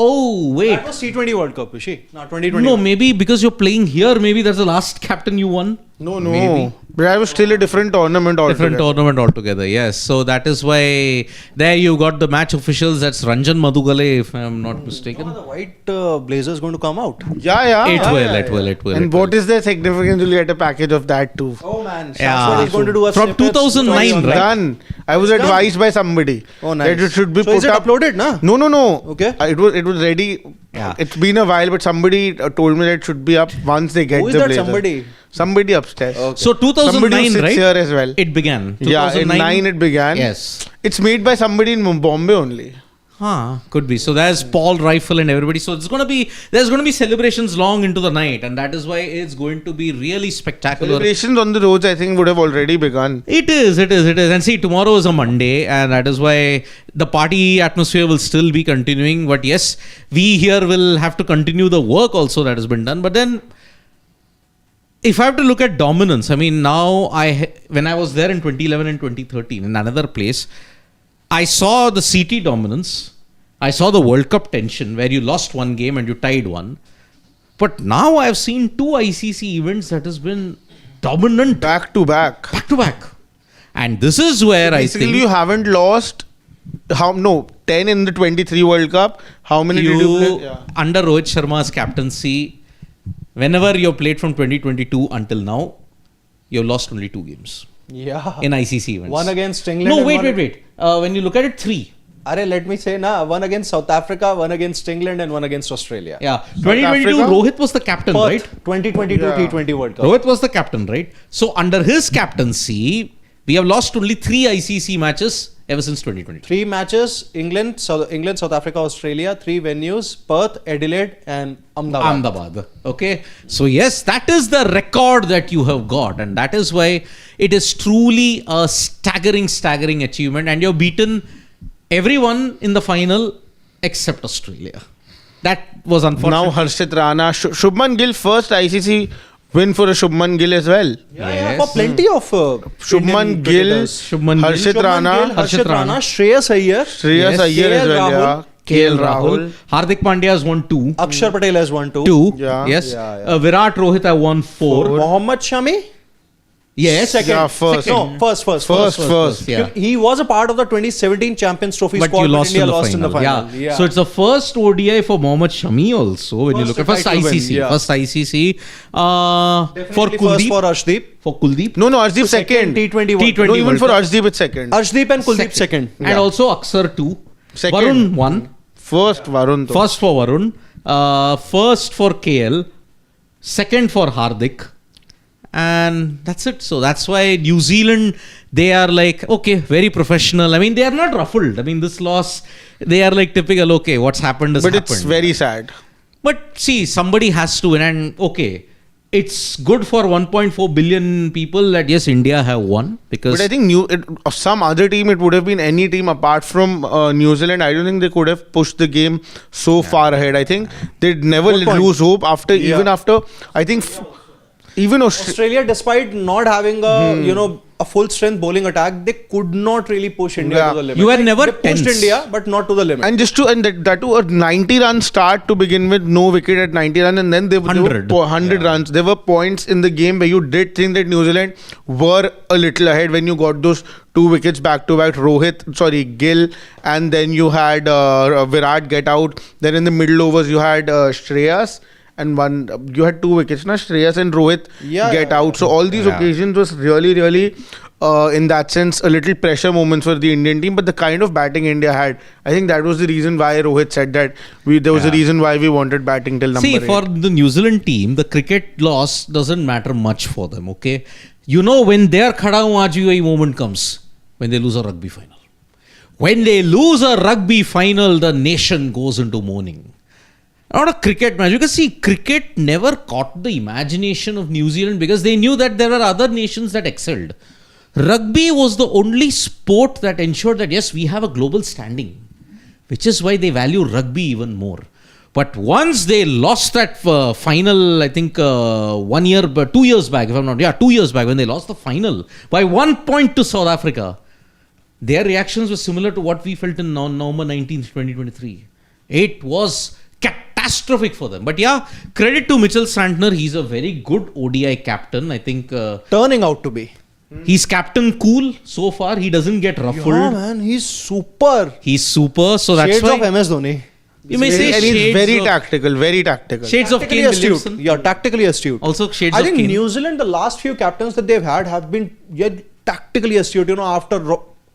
B: Oh, wait.
A: That was T20 World Cup, is she? No, 2020.
B: No, maybe because you're playing here, maybe that's the last captain you won.
C: No.
B: Maybe.
C: But I was still a different tournament altogether.
B: Yes. So that is why there you got the match officials. That's Ranjan Madhugale, if I'm not mistaken.
A: The white blazer is going to come out.
C: Yeah.
B: It will.
C: And what is the significance? You'll get a package of that too.
A: Oh man.
B: Yeah.
A: What he's going to do
B: From 2009, right?
C: Done. I was advised by somebody.
A: Oh, nice.
C: That it should be
A: so
C: put
A: is it
C: up.
A: uploaded, na?
C: No.
A: Okay.
C: It was ready.
B: Yeah.
C: It's been a while, but somebody told me that it should be up once they get
A: Who is
C: the
A: that
C: blazer. Somebody upstairs.
A: Okay.
B: So 2009,
C: sits
B: right?
C: here as well.
B: It began.
C: Yeah, in 9 it began.
B: Yes.
C: It's made by somebody in Bombay only.
B: Could be. So there's Paul Rifle and everybody. So there's going to be celebrations long into the night, and that is why it's going to be really spectacular.
C: Celebrations on the roads, I think, would have already begun.
B: It is. And see, tomorrow is a Monday, and that is why the party atmosphere will still be continuing. But yes, we here will have to continue the work also that has been done. But then, if I have to look at dominance, I mean, now when I was there in 2011 and 2013 in another place, I saw the CT dominance. I saw the World Cup tension where you lost 1 game and you tied 1. But now I have seen 2 ICC events that has been dominant.
C: Back to back.
B: And this is where
C: Basically,
B: I think...
C: you haven't lost... 10 in the 23 World Cup. How many did you play? Yeah.
B: Under Rohit Sharma's captaincy, whenever you played from 2022 until now, you've lost only 2 games.
A: Yeah.
B: In ICC events.
A: 1 against England.
B: No, wait. When you look at it, 3.
A: Let me say, 1 against South Africa, 1 against England, and 1 against Australia.
B: Yeah. 2022, Rohit was the captain,
A: Perth,
B: right?
A: 2022 T20 World Cup.
B: Rohit was the captain, right? So under his captaincy, we have lost only 3 ICC matches ever since 2020.
A: 3 matches: England, South Africa, Australia. 3 venues: Perth, Adelaide, and Ahmedabad.
B: Okay. So yes, that is the record that you have got, and that is why it is truly a staggering achievement. And you've beaten everyone in the final except Australia. That was unfortunate.
C: Now Harshit Rana, Shubman Gill, first ICC win for a Shubman Gill as well.
A: Yeah, for plenty of
C: Shubman Gill, Harshit Rana,
A: Shreyas Iyer
C: as well. Yeah.
B: KL Rahul. Hardik Pandya has won 2.
A: Akshar Patel has won 2.
C: Yeah.
B: Yes. Virat Rohit have won 4.
A: Mohammad Shami?
B: Yes.
A: Second.
C: Yeah, first.
A: No, first.
B: Yeah.
A: He was a part of the 2017 Champions Trophy
B: But
A: squad,
B: you lost,
A: India
B: in, the
A: lost
B: final.
A: in the final. Yeah.
B: So it's the first ODI for Mohammad Shami also. When you look at first ICC.
A: Win, yeah.
B: First ICC. For
A: Definitely
B: Kuldeep.
A: first for Arshdeep.
B: For Kuldeep.
C: No, Arshdeep second.
A: T20
B: T20
C: No, even
B: World
C: for
B: Cup.
C: Arshdeep it's second.
A: Arshdeep and Kuldeep second.
B: And also Aksar 2.
C: Second.
B: Varun 1.
C: First Varun. Though.
B: First for Varun. First for KL. Second for Hardik. And that's it. So that's why New Zealand, they are like, okay, very professional. I mean, they are not ruffled. I mean, this loss, they are like typical, okay, what's happened has happened.
C: But it's very sad.
B: But see, somebody has to win. And okay, it's good for 1.4 billion people that yes, India have won. Because
C: But I think some other team, it would have been any team apart from New Zealand. I don't think they could have pushed the game so far ahead. I think they'd never lose hope even after, I think... even
A: Australia, despite not having a full strength bowling attack, they could not really push India to the limit.
B: You were never
A: they pushed
B: tense.
A: India, but not to the limit.
C: And that to a 90-run start to begin with, no wicket at 90 run, and then there were 100 runs. There were points in the game where you did think that New Zealand were a little ahead when you got those 2 wickets back to back. Gill, and then you had Virat get out. Then in the middle overs you had Shreyas. And you had 2 wickets, Shreyas and Rohit get out. So all these occasions was really, really, in that sense, a little pressure moments for the Indian team. But the kind of batting India had, I think that was the reason why Rohit said that there was a reason why we wanted batting till number 8.
B: See, for the New Zealand team, the cricket loss doesn't matter much for them, okay? When their khada hu moment comes, when they lose a rugby final. When they lose a rugby final, the nation goes into mourning. Not a cricket match. Because see, cricket never caught the imagination of New Zealand because they knew that there were other nations that excelled. Rugby was the only sport that ensured that yes, we have a global standing, which is why they value rugby even more. But once they lost that final, I think 2 years back, if I'm not, 2 years back, when they lost the final by 1 point to South Africa, their reactions were similar to what we felt in November 19th, 2023. It was catastrophic for them. But credit to Mitchell Santner. He's a very good ODI captain. I think
A: turning out to be.
B: He's captain cool so far. He doesn't get ruffled.
A: Yeah, man, he's super.
B: So that's
A: Shades
B: why
A: of MS Dhoni.
B: You may say
C: and
B: shades
C: he's very
B: of,
C: tactical, very tactical.
B: Shades of
A: Tactically
B: Kane
A: astute.
B: Williamson.
A: Yeah, tactically astute.
B: Also shades
A: I
B: of
A: think
B: Kane.
A: New Zealand, the last few captains that they've had have been tactically astute.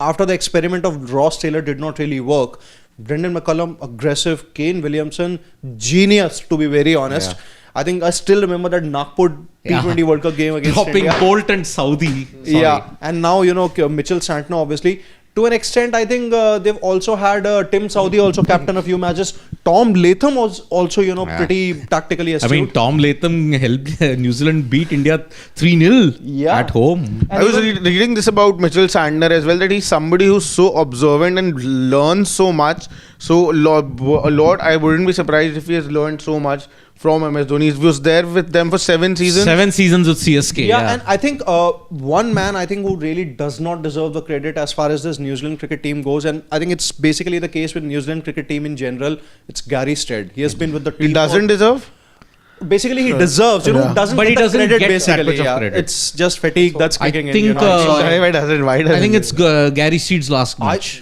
A: After the experiment of Ross Taylor did not really work. Brendan McCullum, aggressive. Kane Williamson, genius to be very honest.
B: Yeah.
A: I think I still remember that Nagpur T20 World Cup game against
B: dropping
A: India.
B: Bolt and Saudi. Sorry.
A: Yeah, and now Mitchell Santner obviously. To an extent, I think they've also had Tim Southee also captain a few matches. Tom Latham was also pretty tactically astute.
B: I mean, Tom Latham helped New Zealand beat India 3-0 at home.
C: I was reading this about Mitchell Santner as well, that he's somebody who's so observant and learns so much. So a lot. I wouldn't be surprised if he has learned so much from MS Dhoni. He was there with them for 7 seasons.
B: 7 seasons with CSK.
A: Yeah, and I think one man who really does not deserve the credit as far as this New Zealand cricket team goes, and I think it's basically the case with New Zealand cricket team in general, it's Gary Stead. He has been with the team.
C: He doesn't deserve?
A: Basically, he deserves, doesn't
B: But
A: get
B: he doesn't
A: the credit
B: get
A: basically.
B: that much of credit.
A: It's just fatigue that's kicking
B: think,
A: in.
C: Why doesn't
B: I think it's Gary Steed's last match.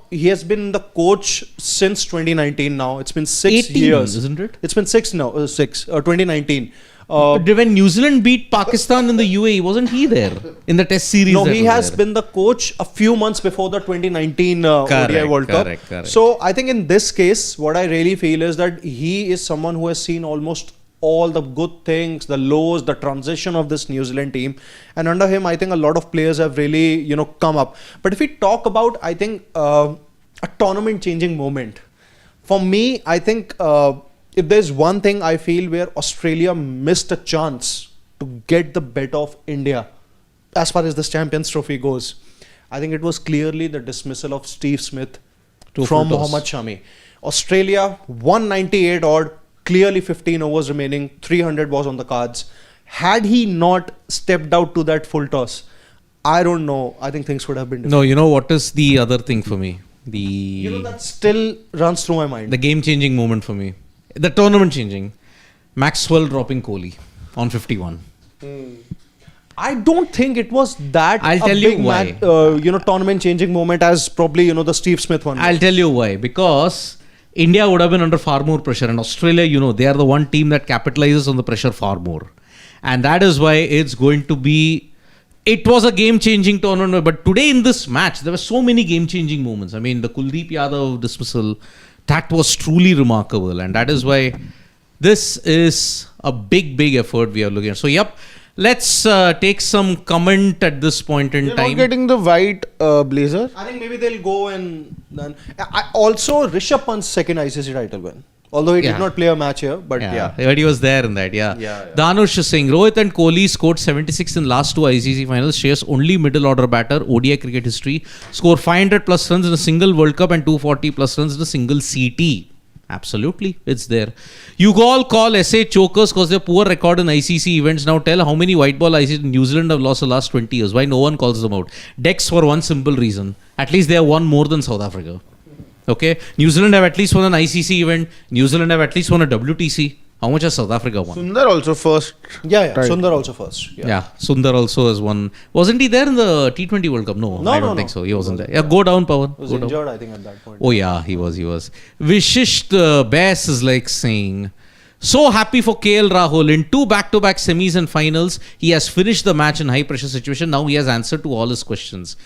A: He has been the coach since 2019 now. It's been 6 years.
B: Isn't it?
A: It's been 6 now. 2019.
B: When New Zealand beat Pakistan in the UAE, wasn't he there in the test series?
A: No, he has been the coach a few months before the 2019 ODI World Cup.
B: Correct.
A: So I think in this case, what I really feel is that he is someone who has seen almost all the good things, the lows, the transition of this New Zealand team. And under him, I think a lot of players have really, come up. But if we talk about, I think, a tournament changing moment, for me, I think if there's one thing I feel where Australia missed a chance to get the better of India as far as this Champions Trophy goes, I think it was clearly the dismissal of Steve Smith from Mohammad Shami. Australia 198 odd, clearly 15 overs remaining, 300 was on the cards. Had he not stepped out to that full toss, I don't know. I think things would have been different.
B: No, you know what is the other thing for me?
A: That still runs through my mind.
B: The game-changing moment for me. The tournament changing. Maxwell dropping Kohli on 51.
A: I don't think it was that
B: I'll tell you why.
A: Tournament changing moment as probably, the Steve Smith one.
B: I'll tell you why. Because India would have been under far more pressure. And Australia, they are the one team that capitalizes on the pressure far more. And that is why it's going to be... It was a game-changing tournament. But today in this match, there were so many game-changing moments. I mean, the Kuldeep Yadav dismissal, that was truly remarkable. And that is why this is a big, big effort we are looking at. So, let's take some comment at this point in time.
C: Not getting the white blazer.
A: I think maybe they'll go and then. Also, Rishabh Pant's second ICC title win. Although he did not play a match here, but
B: But he was there in that, Danush is saying, Rohit and Kohli scored 76 in last 2 ICC finals. Shreyas only middle order batter, ODI cricket history. Score 500 plus runs in a single World Cup and 240 plus runs in a single CT. Absolutely, it's there. You all call SA chokers because they're poor record in ICC events. Now tell how many white ball ICC New Zealand have lost the last 20 years. Why no one calls them out? Dex for one simple reason. At least they have won more than South Africa. Okay? New Zealand have at least won an ICC event. New Zealand have at least won a WTC. How much has South Africa won?
C: Sundar also first.
A: Yeah.
C: Right.
A: Sundar also first.
B: Yeah, Sundar also has won. Wasn't he there in the T20 World Cup? No, I don't think so. He wasn't there. Yeah, go down, Pawan.
A: He was
B: Go down.
A: injured, I think, at that point.
B: Oh yeah, he was. Vishish the Bass is like saying, so happy for KL Rahul. In 2 back-to-back semis and finals, he has finished the match in high-pressure situation. Now he has answered to all his questions.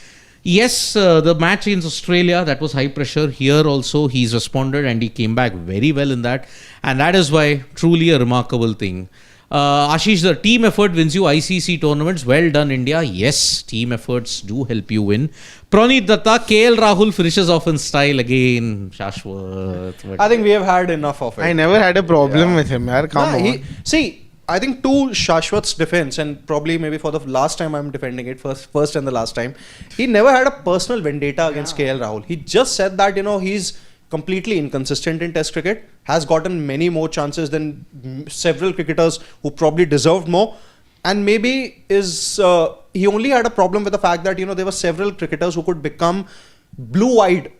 B: Yes, the match against Australia, that was high pressure. Here also, he's responded and he came back very well in that. And that is why, truly a remarkable thing. Ashish, the team effort wins you ICC tournaments. Well done, India. Yes, team efforts do help you win. Praneet Datta, KL Rahul finishes off in style again. Shashwat.
A: I think we have had enough of it.
C: I never had a problem with him. Yaar, come on.
A: See, I think to Shashwat's defense, and probably maybe for the last time I'm defending it, first and the last time, he never had a personal vendetta against KL Rahul. He just said that, he's completely inconsistent in Test cricket, has gotten many more chances than several cricketers who probably deserved more, and maybe he only had a problem with the fact that, there were several cricketers who could become blue-eyed,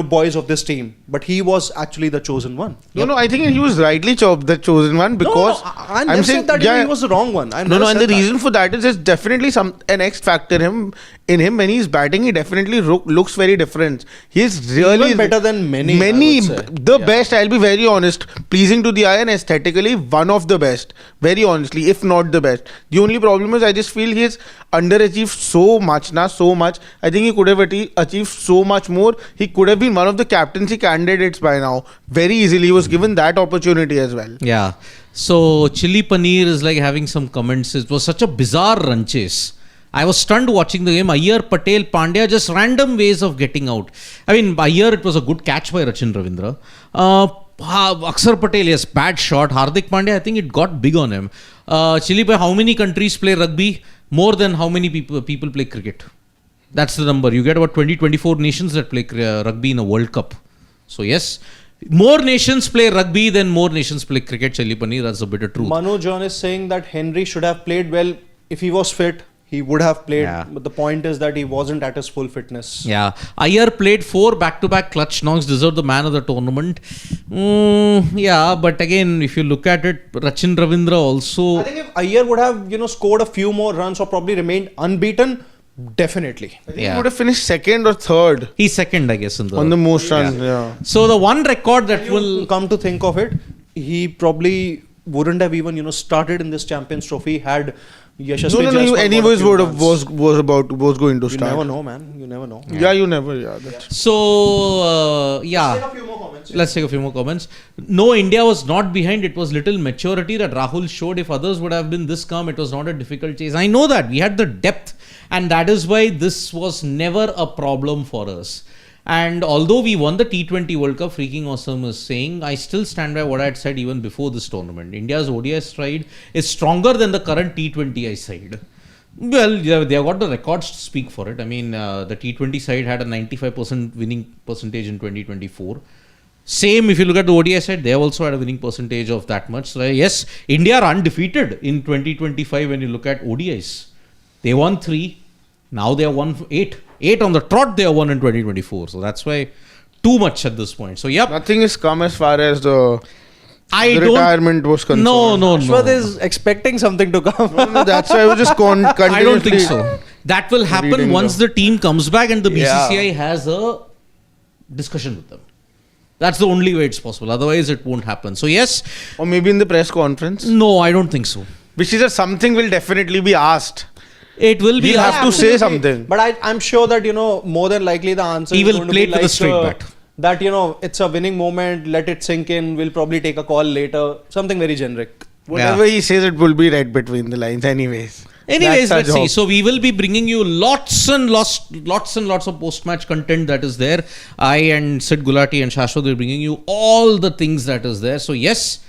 A: boys of this team, but he was actually the chosen one.
C: No, I think he was rightly the chosen one because
A: I never said that he was the wrong one.
C: And the reason for that is there's definitely an X factor in him when he's batting. He definitely looks very different. He's really
A: even better than many.
C: Best. I'll be very honest, pleasing to the eye and aesthetically one of the best. Very honestly, if not the best. The only problem is I just feel he's underachieved so much. I think he could have achieved so much more. He could have been one of the captaincy candidates by now. Very easily. He was given that opportunity as well.
B: Yeah. So, Chili Paneer is like having some comments. It was such a bizarre run chase. I was stunned watching the game. Iyer, Patel, Pandya, just random ways of getting out. I mean, Iyer, it was a good catch by Rachin Ravindra. Akshar Patel, yes, bad shot. Hardik Pandya, I think it got big on him. Chili, how many countries play rugby? More than how many people play cricket? That's the number. You get about 24 nations that play rugby in a World Cup. So yes, more nations play rugby than more nations play cricket, Chili Paneer. That's a bit of truth.
A: Manu John is saying that Henry should have played well. If he was fit, he would have played. Yeah. But the point is that he wasn't at his full fitness.
B: Yeah. Iyer played 4 back-to-back clutch knocks, deserved the man of the tournament. Yeah, but again, if you look at it, Rachin Ravindra also...
A: I think if Iyer would have, scored a few more runs or probably remained unbeaten, definitely.
C: I think he would have finished second or third.
B: He's second, I guess,
C: on the most runs. Yeah.
B: So the one record that will
A: come to think of it, he probably wouldn't have even started in this Champions Trophy had Yashasvi
C: No. Anyways, was going to start.
A: You never know, man. You never know.
C: Yeah, you never. Yeah.
B: So
A: Let's take a few more comments.
B: Let's take a few more comments. No, India was not behind. It was little maturity that Rahul showed. If others would have been this calm, it was not a difficult chase. I know that we had the depth, and that is why this was never a problem for us. And although we won the T20 World Cup, Freaking Awesome is saying, I still stand by what I had said even before this tournament. India's ODI side is stronger than the current T20I side. Well, they have got the records to speak for it. I mean, the T20 side had a 95% winning percentage in 2024. Same, if you look at the ODI side, they have also had a winning percentage of that much. So yes, India are undefeated in 2025 when you look at ODIs. They won 3. Now they have won 8. 8 on the trot they have won in 2024. So that's why too much at this point. So yep.
C: Nothing has come as far as the retirement was concerned.
B: No.
A: Ashwath is expecting something to come.
C: No, that's why I was just continuously...
B: I don't think so. That will happen once the team comes back and the BCCI has a discussion with them. That's the only way it's possible. Otherwise, it won't happen. So yes.
C: Or maybe in the press conference.
B: No, I don't think so.
C: Which is that something will definitely be asked.
B: It will be.
C: He'll have to say something.
A: But I'm sure that, more than likely the answer
B: he
A: is
B: will
A: going
B: play
A: to be
B: to the straight bat.
A: That, it's a winning moment, let it sink in, we'll probably take a call later. Something very generic.
C: Whatever he says, it will be read between the lines anyways.
B: Let's see. So we will be bringing you lots and lots of post-match content that is there. I and Sid Gulati and Shashwat will be bringing you all the things that is there. So yes,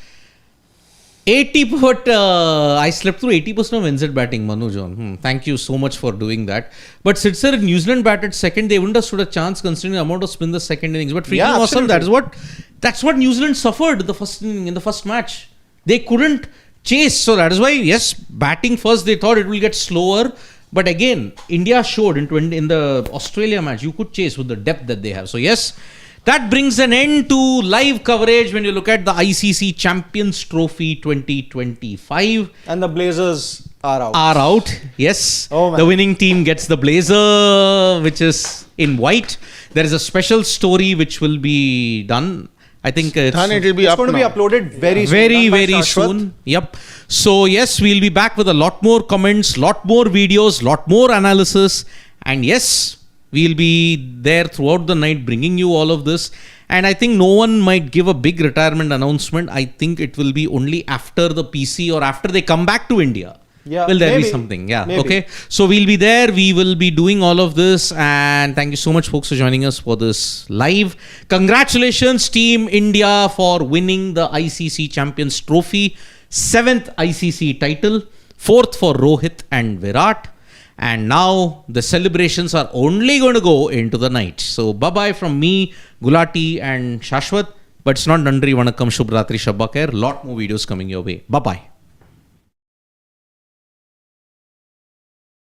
B: But I slept through 80% of NZ batting, Manu. Thank you so much for doing that. But Sid sir, if New Zealand batted second, they wouldn't have stood a chance considering the amount of spin the second innings. But freaking awesome. That's what New Zealand suffered in the first match. They couldn't chase. So that is why, yes, batting first, they thought it will get slower. But again, India showed in the Australia match, you could chase with the depth that they have. So yes, that brings an end to live coverage when you look at the ICC Champions Trophy 2025.
A: And the Blazers are
B: out. Yes.
A: Oh, man.
B: The winning team gets the blazer, which is in white. There is a special story which will be done. I think
C: it will be
A: going to be uploaded very
B: soon. Very soon. Yep. So yes, we'll be back with a lot more comments, lot more videos, lot more analysis. And yes, we'll be there throughout the night bringing you all of this. And I think no one might give a big retirement announcement. I think it will be only after the PC or after they come back to India.
A: Yeah,
B: will there be something? Yeah. Maybe. Okay. So we'll be there. We will be doing all of this. And thank you so much, folks, for joining us for this live. Congratulations, Team India, for winning the ICC Champions Trophy. 7th ICC title. 4th for Rohit and Virat. And now the celebrations are only going to go into the night. So bye-bye from me, Gulati and Shashwat. But it's not Nandri, Vanakkam, Shubh Ratri, Shabba Khair. Lot more videos coming your way. Bye-bye.